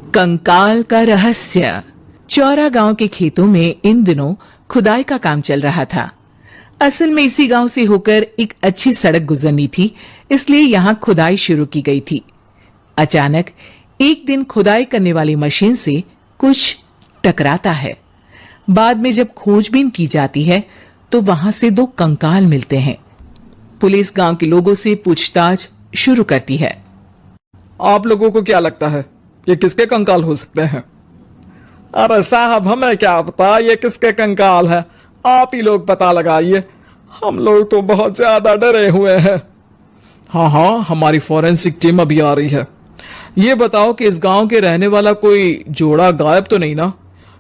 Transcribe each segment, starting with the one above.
कंकाल का रहस्य। चौरा गांव के खेतों में इन दिनों खुदाई का काम चल रहा था। असल में इसी गांव से होकर एक अच्छी सड़क गुजरनी थी, इसलिए यहां खुदाई शुरू की गई थी। अचानक एक दिन खुदाई करने वाली मशीन से कुछ टकराता है। बाद में जब खोजबीन की जाती है तो वहां से 2 कंकाल मिलते हैं। पुलिस गांव के लोगों से पूछताछ शुरू करती है। आप लोगों को क्या लगता है ये किसके कंकाल हो सकते हैं? अरे साहब, हमें क्या पता ये किसके कंकाल है, आप ही लोग पता लगाइए। हम लोग तो बहुत ज्यादा डरे हुए हैं। हाँ, हमारी फॉरेंसिक टीम अभी आ रही है। ये बताओ कि इस गांव के रहने वाला कोई जोड़ा गायब तो नहीं ना?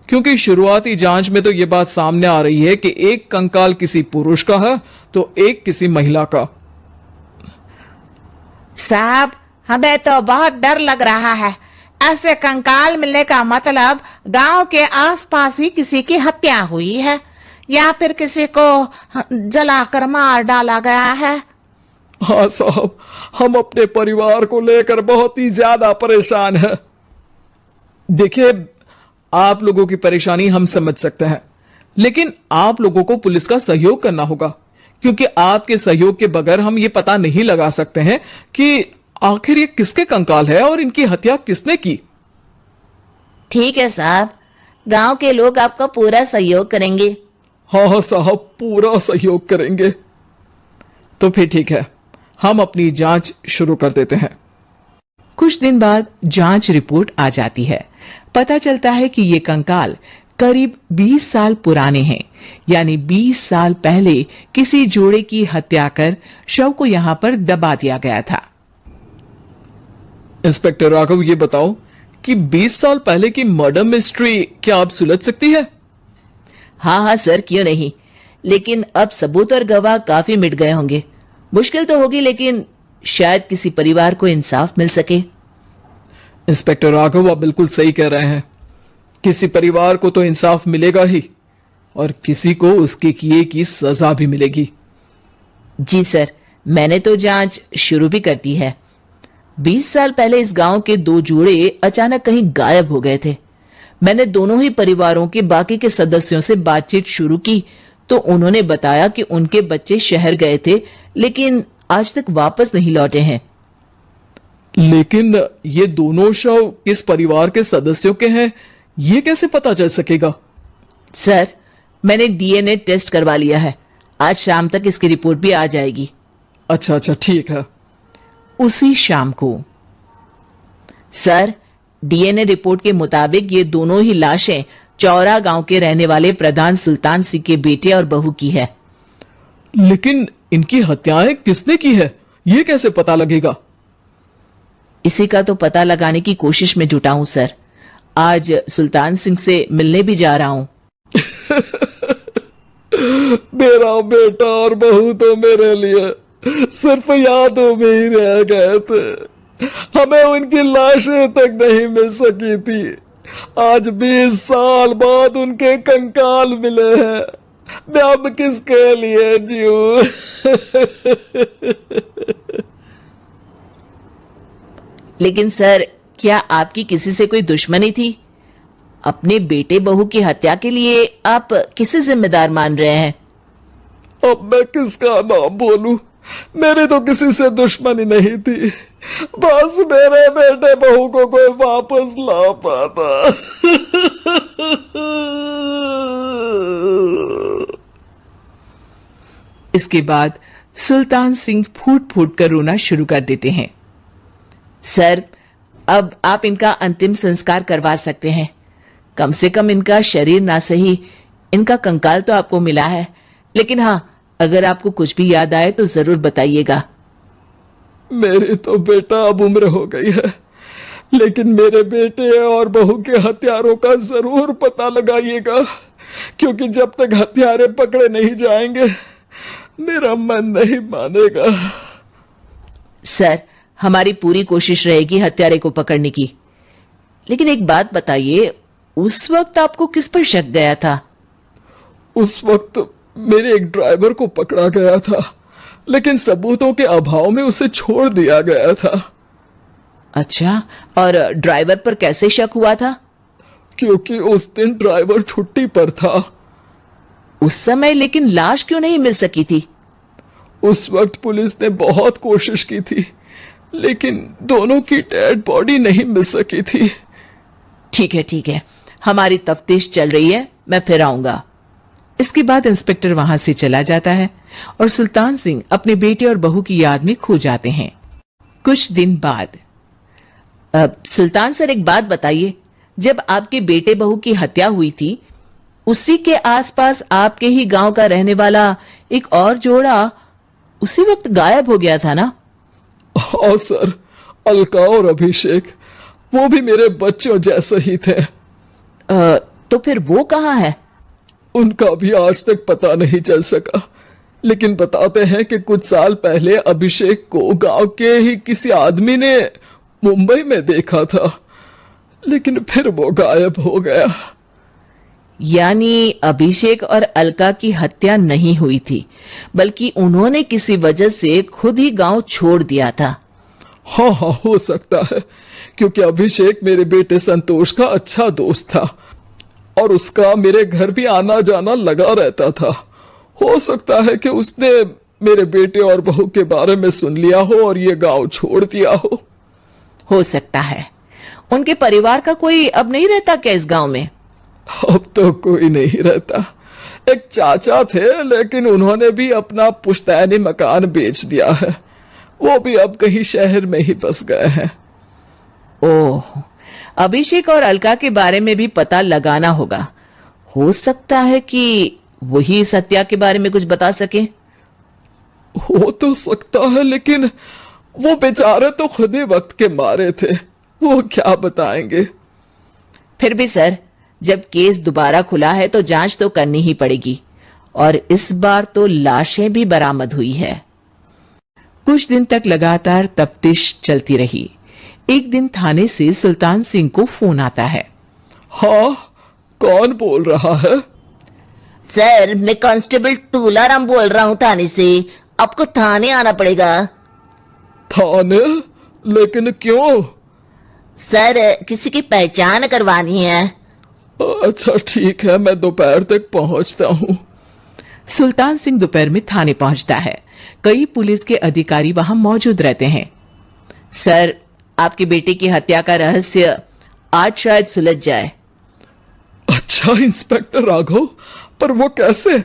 क्योंकि शुरुआती जांच में तो ये बात सामने आ रही है कि एक कंकाल किसी पुरुष का है तो एक किसी महिला का। साहब, हमें तो बहुत डर लग रहा है। ऐसे कंकाल मिलने का मतलब गांव के आसपास ही किसी की हत्या हुई है या फिर किसी को जलाकर मार डाला गया है। हाँ साहब, हम अपने परिवार को लेकर बहुत ही ज्यादा परेशान हैं। देखिए, आप लोगों की परेशानी हम समझ सकते हैं, लेकिन आप लोगों को पुलिस का सहयोग करना होगा, क्योंकि आपके सहयोग के बगैर हम ये पता नहीं लगा सकते हैं कि आखिर ये किसके कंकाल है और इनकी हत्या किसने की। ठीक है साहब, गांव के लोग आपका पूरा सहयोग करेंगे। हाँ साहब, पूरा सहयोग करेंगे। तो फिर ठीक है, हम अपनी जांच शुरू कर देते हैं। कुछ दिन बाद जांच रिपोर्ट आ जाती है। पता चलता है कि ये कंकाल करीब 20 साल पुराने हैं, यानी 20 साल पहले किसी जोड़े की हत्या कर शव को यहां पर दबा दिया गया था। इंस्पेक्टर राघव, ये बताओ कि 20 साल पहले की मर्डर मिस्ट्री क्या आप सुलझ सकती है? हाँ सर, क्यों नहीं। लेकिन अब सबूत और गवाह काफी मिट गए होंगे। मुश्किल तो होगी, लेकिन शायद किसी परिवार को इंसाफ मिल सके। इंस्पेक्टर राघव, आप बिल्कुल सही कह रहे हैं। किसी परिवार को तो इंसाफ मिलेगा ही और किसी को उसके किए की सजा भी मिलेगी। जी सर, मैंने तो जांच शुरू भी कर दी है। 20 साल पहले इस गांव के 2 जोड़े अचानक कहीं गायब हो गए थे। मैंने दोनों ही परिवारों के बाकी के सदस्यों से बातचीत शुरू की तो उन्होंने बताया कि उनके बच्चे शहर गए थे, लेकिन आज तक वापस नहीं लौटे हैं। लेकिन ये दोनों शव किस परिवार के सदस्यों के हैं, ये कैसे पता चल सकेगा? सर, मैंने डीएनए टेस्ट करवा लिया है। आज शाम तक इसकी रिपोर्ट भी आ जाएगी। अच्छा, ठीक है। उसी शाम को सर, डीएनए रिपोर्ट के मुताबिक ये दोनों ही लाशें चौरा गांव के रहने वाले प्रधान सुल्तान सिंह के बेटे और बहू की है। लेकिन इनकी हत्याएं किसने की है, ये कैसे पता लगेगा? इसी का तो पता लगाने की कोशिश में जुटा हूं सर। आज सुल्तान सिंह से मिलने भी जा रहा हूं। मेरा बेटा और बहू तो मेरे लिए सिर्फ यादों में ही रह गए थे। हमें उनकी लाशें तक नहीं मिल सकी थी। आज 20 साल बाद उनके कंकाल मिले हैं। मैं अब किसके लिए जीऊं? लेकिन सर, क्या आपकी किसी से कोई दुश्मनी थी? अपने बेटे बहू की हत्या के लिए आप किसे जिम्मेदार मान रहे हैं? अब मैं किसका नाम बोलूं? मेरी तो किसी से दुश्मनी नहीं थी, बस मेरे बेटे बहू को कोई वापस ला पाता। इसके बाद सुल्तान सिंह फूट फूट कर रोना शुरू कर देते हैं। सर, अब आप इनका अंतिम संस्कार करवा सकते हैं। कम से कम इनका शरीर ना सही, इनका कंकाल तो आपको मिला है। लेकिन हाँ, अगर आपको कुछ भी याद आए तो जरूर बताइएगा। मेरी तो बेटा अब उम्र हो गई है, लेकिन मेरे बेटे और बहू के हत्यारों का जरूर पता लगाइएगा, क्योंकि जब तक हत्यारे पकड़े नहीं जाएंगे मेरा मन नहीं मानेगा। सर, हमारी पूरी कोशिश रहेगी हत्यारे को पकड़ने की। लेकिन एक बात बताइए, उस वक्त आपको किस पर शक गया था? उस वक्त मेरे एक ड्राइवर को पकड़ा गया था, लेकिन सबूतों के अभाव में उसे छोड़ दिया गया था। अच्छा, और ड्राइवर पर कैसे शक हुआ था? क्योंकि उस दिन ड्राइवर छुट्टी पर था। उस समय लेकिन लाश क्यों नहीं मिल सकी थी? उस वक्त पुलिस ने बहुत कोशिश की थी, लेकिन दोनों की डेड बॉडी नहीं मिल सकी थी। ठीक है, हमारी तफ्तीश चल रही है, मैं फिर आऊंगा। इसके बाद इंस्पेक्टर वहां से चला जाता है और सुल्तान सिंह अपने बेटे और बहू की याद में खो जाते हैं। कुछ दिन बाद सुल्तान सर, एक बात बताइए, जब आपके बेटे बहू की हत्या हुई थी, उसी के आसपास आपके ही गांव का रहने वाला एक और जोड़ा उसी वक्त गायब हो गया था ना? हाँ सर, अलका और अभिषेक, वो भी मेरे बच्चों जैसे ही थे। तो फिर वो कहाँ है? उनका भी आज तक पता नहीं चल सका, लेकिन बताते हैं कि कुछ साल पहले अभिषेक को गांव के ही किसी आदमी ने मुंबई में देखा था, लेकिन फिर वो गायब हो गया। यानी अभिषेक और अलका की हत्या नहीं हुई थी, बल्कि उन्होंने किसी वजह से खुद ही गांव छोड़ दिया था। हाँ हाँ, हो सकता है, क्योंकि अभिषेक मेरे बेटे संतोष का अच्छा दोस्त था और उसका मेरे घर भी आना जाना लगा रहता था। हो सकता है कि उसने मेरे बेटे और बहू के बारे में सुन लिया हो और ये गांव छोड़ दिया हो सकता है। उनके परिवार का कोई अब नहीं रहता क्या इस गांव में? अब तो कोई नहीं रहता। एक चाचा थे, लेकिन उन्होंने भी अपना पुश्तैनी मकान बेच दिया है। वो भी अब कहीं शहर में ही बस गए हैं। ओह, अभिषेक और अलका के बारे में भी पता लगाना होगा। हो सकता है कि वही इस हत्या के बारे में कुछ बता सके। हो तो सकता है, लेकिन वो बेचारे तो खुद ही वक्त के मारे थे, वो क्या बताएंगे। फिर भी सर, जब केस दोबारा खुला है तो जांच तो करनी ही पड़ेगी, और इस बार तो लाशें भी बरामद हुई है। कुछ दिन तक लगातार तफ्तीश चलती रही। एक दिन थाने से सुल्तान सिंह को फोन आता है। हाँ, कौन बोल रहा है? सर, मैं कांस्टेबल तूलाराम बोल रहा हूँ थाने से। आपको थाने आना पड़ेगा। थाने? लेकिन क्यों? सर, किसी की पहचान करवानी है। अच्छा ठीक है, मैं दोपहर तक पहुंचता हूँ। सुल्तान सिंह दोपहर में थाने पहुंचता है। कई पुलिस के अधिकारी वहां मौजूद रहते हैं। सर, आपके बेटे की हत्या का रहस्य आज शायद सुलझ जाए। अच्छा इंस्पेक्टर राघव, पर वो कैसे?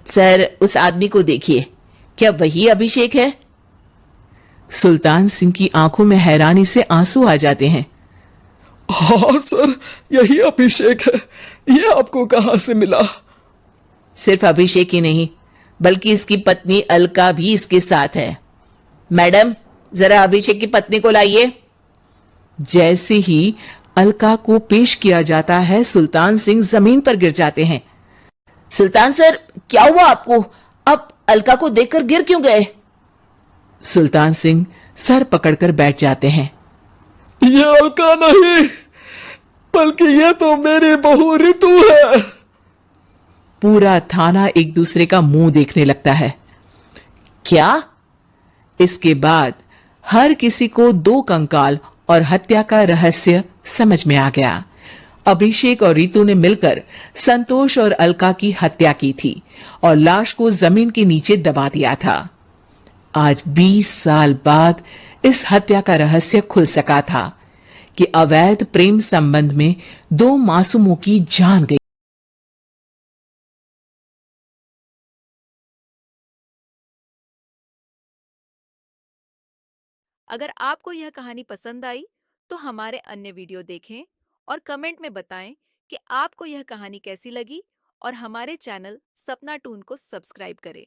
सर, उस आदमी को देखिए, क्या वही अभिषेक है? सुल्तान सिंह की आंखों में हैरानी से आंसू आ जाते हैं। हाँ सर, यही अभिषेक है। ये आपको कहां से मिला? सिर्फ अभिषेक ही नहीं, बल्कि इसकी पत्नी अलका भी इसके साथ है। मैडम, जरा अभिषेक की पत्नी को लाइए। जैसे ही अलका को पेश किया जाता है, सुल्तान सिंह जमीन पर गिर जाते हैं। सुल्तान सर, क्या हुआ आपको? आप अलका को देखकर गिर क्यों गए? सुल्तान सिंह सर पकड़कर बैठ जाते हैं। ये अलका नहीं, बल्कि ये तो मेरी बहू रितु है। पूरा थाना एक दूसरे का मुंह देखने लगता है। क्या? इसके बाद हर किसी को दो कंकाल और हत्या का रहस्य समझ में आ गया। अभिषेक और रितु ने मिलकर संतोष और अलका की हत्या की थी और लाश को जमीन के नीचे दबा दिया था। आज 20 साल बाद इस हत्या का रहस्य खुल सका था कि अवैध प्रेम संबंध में दो मासूमों की जान गई। अगर आपको यह कहानी पसंद आई तो हमारे अन्य वीडियो देखें और कमेंट में बताएं कि आपको यह कहानी कैसी लगी, और हमारे चैनल सपना टून को सब्सक्राइब करें।